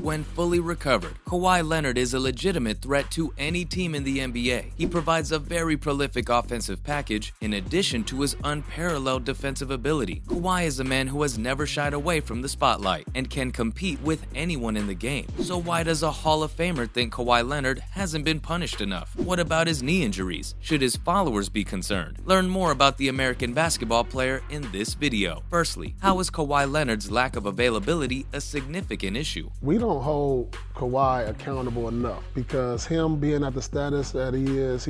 When fully recovered, Kawhi Leonard is a legitimate threat to any team in the NBA. He provides a very prolific offensive package in addition to his unparalleled defensive ability. Kawhi is a man who has never shied away from the spotlight and can compete with anyone in the game. So why does a Hall of Famer think Kawhi Leonard hasn't been punished enough? What about his knee injuries? Should his followers be concerned? Learn more about the American basketball player in this video. Firstly, how is Kawhi Leonard's lack of availability a significant issue? We don't hold Kawhi accountable enough because him being at the status that he is,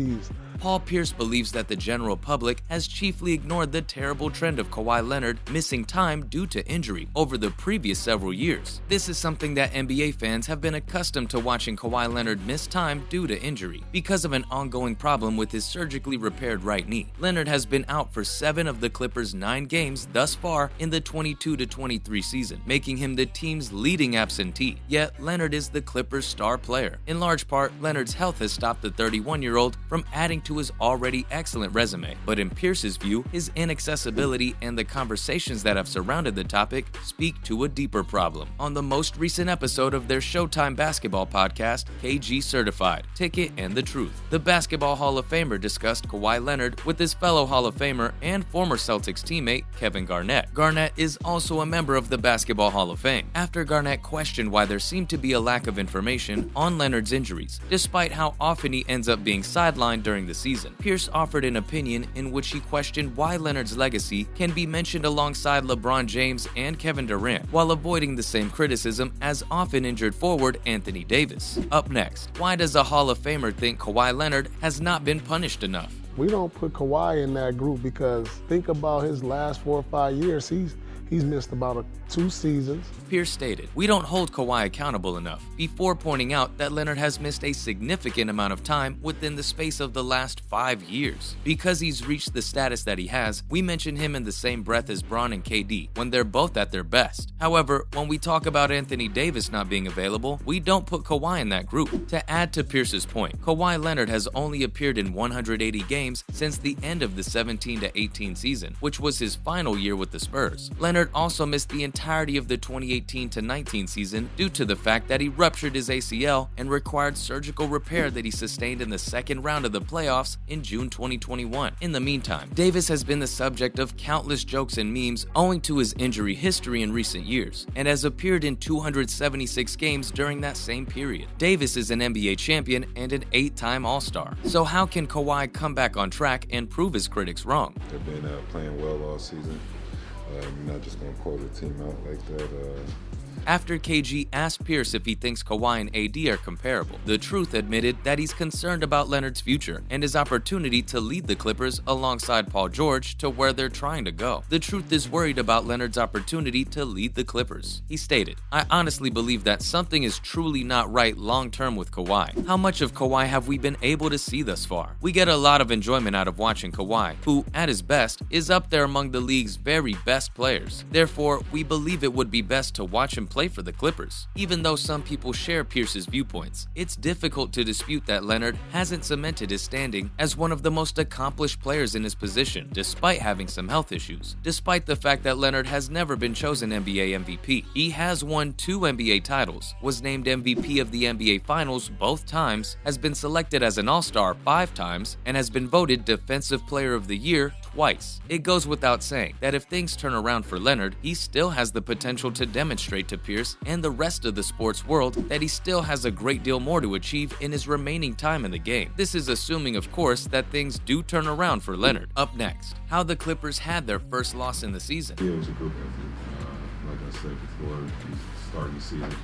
Paul Pierce believes that the general public has chiefly ignored the terrible trend of Kawhi Leonard missing time due to injury over the previous several years. This is something that NBA fans have been accustomed to watching Kawhi Leonard miss time due to injury because of an ongoing problem with his surgically repaired right knee. Leonard has been out for 7 of the Clippers' 9 games thus far in the 22-23 season, making him the team's leading absentee. Yet Leonard is the Clippers' star player. In large part, Leonard's health has stopped the 31-year-old from adding to his already excellent resume, but in Pierce's view, his inaccessibility and the conversations that have surrounded the topic speak to a deeper problem. On the most recent episode of their Showtime basketball podcast, KG Certified, Ticket and the Truth, the Basketball Hall of Famer discussed Kawhi Leonard with his fellow Hall of Famer and former Celtics teammate Kevin Garnett. Garnett is also a member of the Basketball Hall of Fame. After Garnett questioned why there seemed to be a lack of information on Leonard's injuries, despite how often he ends up being sidelined during the season, Pierce offered an opinion in which he questioned why Leonard's legacy can be mentioned alongside LeBron James and Kevin Durant, while avoiding the same criticism as often injured forward Anthony Davis. Up next, why does a Hall of Famer think Kawhi Leonard has not been punished enough? We don't put Kawhi in that group because think about his last 4 or 5 years. He's missed about 2 seasons. Pierce stated, "We don't hold Kawhi accountable enough," before pointing out that Leonard has missed a significant amount of time within the space of the last 5 years. Because he's reached the status that he has, we mention him in the same breath as Bron and KD when they're both at their best. However, when we talk about Anthony Davis not being available, we don't put Kawhi in that group. To add to Pierce's point, Kawhi Leonard has only appeared in 180 games since the end of the 17-18 season, which was his final year with the Spurs. Leonard also missed the entirety of the 2018-19 season due to the fact that he ruptured his ACL and required surgical repair that he sustained in the second round of the playoffs in June 2021. In the meantime, Davis has been the subject of countless jokes and memes owing to his injury history in recent years and has appeared in 276 games during that same period. Davis is an NBA champion and an 8-time All-Star. So how can Kawhi come back on track and prove his critics wrong? They've been playing well all season. You're not just going to quote a team out like that. After KG asked Pierce if he thinks Kawhi and AD are comparable, the Truth admitted that he's concerned about Leonard's future and his opportunity to lead the Clippers alongside Paul George to where they're trying to go. The Truth is worried about Leonard's opportunity to lead the Clippers. He stated, "I honestly believe that something is truly not right long-term with Kawhi. How much of Kawhi have we been able to see thus far? We get a lot of enjoyment out of watching Kawhi, who, at his best, is up there among the league's very best players. Therefore, we believe it would be best to watch him play for the Clippers." Even though some people share Pierce's viewpoints, it's difficult to dispute that Leonard hasn't cemented his standing as one of the most accomplished players in his position, despite having some health issues. Despite the fact that Leonard has never been chosen NBA MVP, he has won 2 NBA titles, was named MVP of the NBA Finals both times, has been selected as an All-Star 5 times, and has been voted Defensive Player of the Year twice. It goes without saying that if things turn around for Leonard, he still has the potential to demonstrate to Pierce and the rest of the sports world that he still has a great deal more to achieve in his remaining time in the game. This is assuming, of course, that things do turn around for Leonard. Up next, how the Clippers had their first loss in the season. Yeah, it was a group effort. Like I said before, starting the season,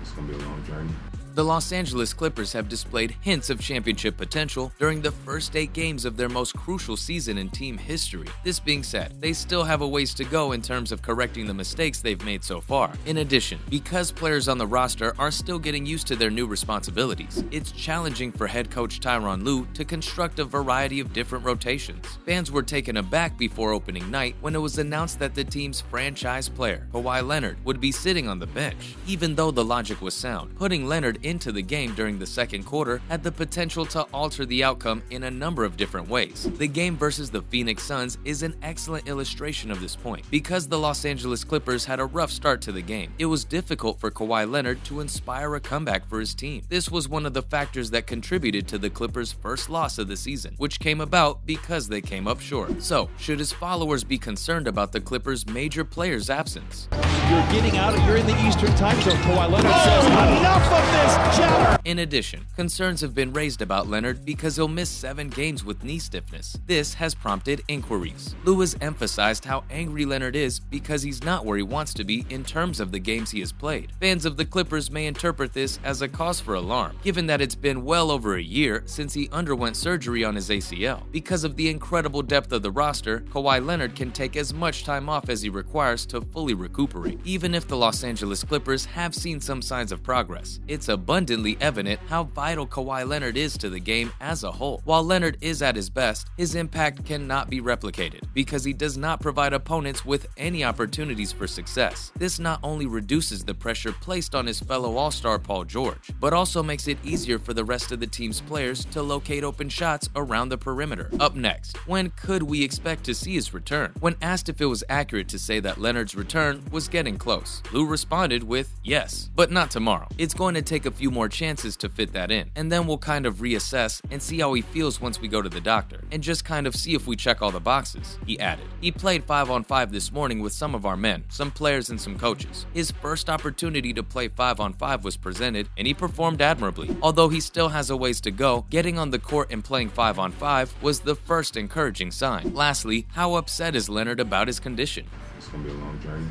it's going to be a long journey. The Los Angeles Clippers have displayed hints of championship potential during the first 8 games of their most crucial season in team history. This being said, they still have a ways to go in terms of correcting the mistakes they've made so far. In addition, because players on the roster are still getting used to their new responsibilities, it's challenging for head coach Tyronn Lue to construct a variety of different rotations. Fans were taken aback before opening night when it was announced that the team's franchise player, Kawhi Leonard, would be sitting on the bench. Even though the logic was sound, putting Leonard Leonard into the game during the second quarter had the potential to alter the outcome in a number of different ways. The game versus the Phoenix Suns is an excellent illustration of this point. Because the Los Angeles Clippers had a rough start to the game, it was difficult for Kawhi Leonard to inspire a comeback for his team. This was one of the factors that contributed to the Clippers' first loss of the season, which came about because they came up short. So, should his followers be concerned about the Clippers' major player's absence? You're in the Eastern time zone. Kawhi Leonard says, enough of this chatter! In addition, concerns have been raised about Leonard because he'll miss 7 games with knee stiffness. This has prompted inquiries. Lue has emphasized how angry Leonard is because he's not where he wants to be in terms of the games he has played. Fans of the Clippers may interpret this as a cause for alarm, given that it's been well over a year since he underwent surgery on his ACL. Because of the incredible depth of the roster, Kawhi Leonard can take as much time off as he requires to fully recuperate. Even if the Los Angeles Clippers have seen some signs of progress, it's abundantly evident how vital Kawhi Leonard is to the game as a whole. While Leonard is at his best, his impact cannot be replicated because he does not provide opponents with any opportunities for success. This not only reduces the pressure placed on his fellow All-Star Paul George, but also makes it easier for the rest of the team's players to locate open shots around the perimeter. Up next, when could we expect to see his return? When asked if it was accurate to say that Leonard's return was getting close, Lue responded with yes, but not tomorrow. It's going to take a few more chances to fit that in, and then we'll kind of reassess and see how he feels once we go to the doctor, and just kind of see if we check all the boxes, he added. He played 5-on-5 this morning with some of our men, some players and some coaches. His first opportunity to play 5-on-5 was presented, and he performed admirably. Although he still has a ways to go, getting on the court and playing 5-on-5 was the first encouraging sign. Lastly, how upset is Leonard about his condition? It's going to be a long journey.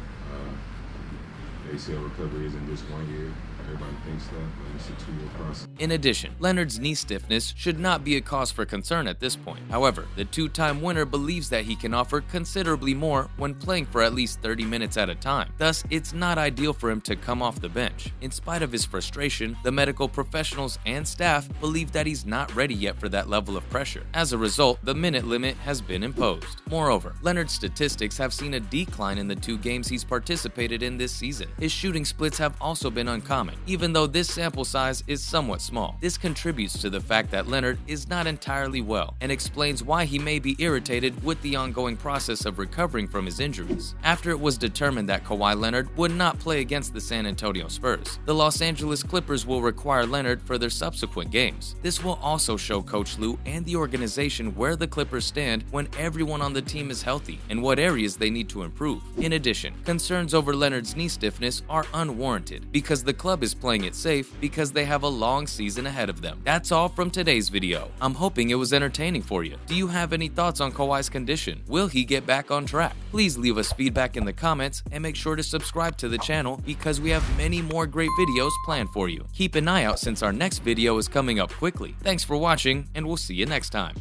ACL recovery isn't just 1 year. Everybody thinks that, but it's a 2-year process. In addition, Leonard's knee stiffness should not be a cause for concern at this point. However, the 2-time winner believes that he can offer considerably more when playing for at least 30 minutes at a time. Thus, it's not ideal for him to come off the bench. In spite of his frustration, the medical professionals and staff believe that he's not ready yet for that level of pressure. As a result, the minute limit has been imposed. Moreover, Leonard's statistics have seen a decline in the 2 games he's participated in this season. His shooting splits have also been uncommon, even though this sample size is somewhat small. This contributes to the fact that Leonard is not entirely well and explains why he may be irritated with the ongoing process of recovering from his injuries. After it was determined that Kawhi Leonard would not play against the San Antonio Spurs, the Los Angeles Clippers will require Leonard for their subsequent games. This will also show Coach Lue and the organization where the Clippers stand when everyone on the team is healthy and what areas they need to improve. In addition, concerns over Leonard's knee stiffness are unwarranted because the club is playing it safe because they have a long season ahead of them. That's all from today's video. I'm hoping it was entertaining for you. Do you have any thoughts on Kawhi's condition? Will he get back on track? Please leave us feedback in the comments and make sure to subscribe to the channel because we have many more great videos planned for you. Keep an eye out since our next video is coming up quickly. Thanks for watching and we'll see you next time.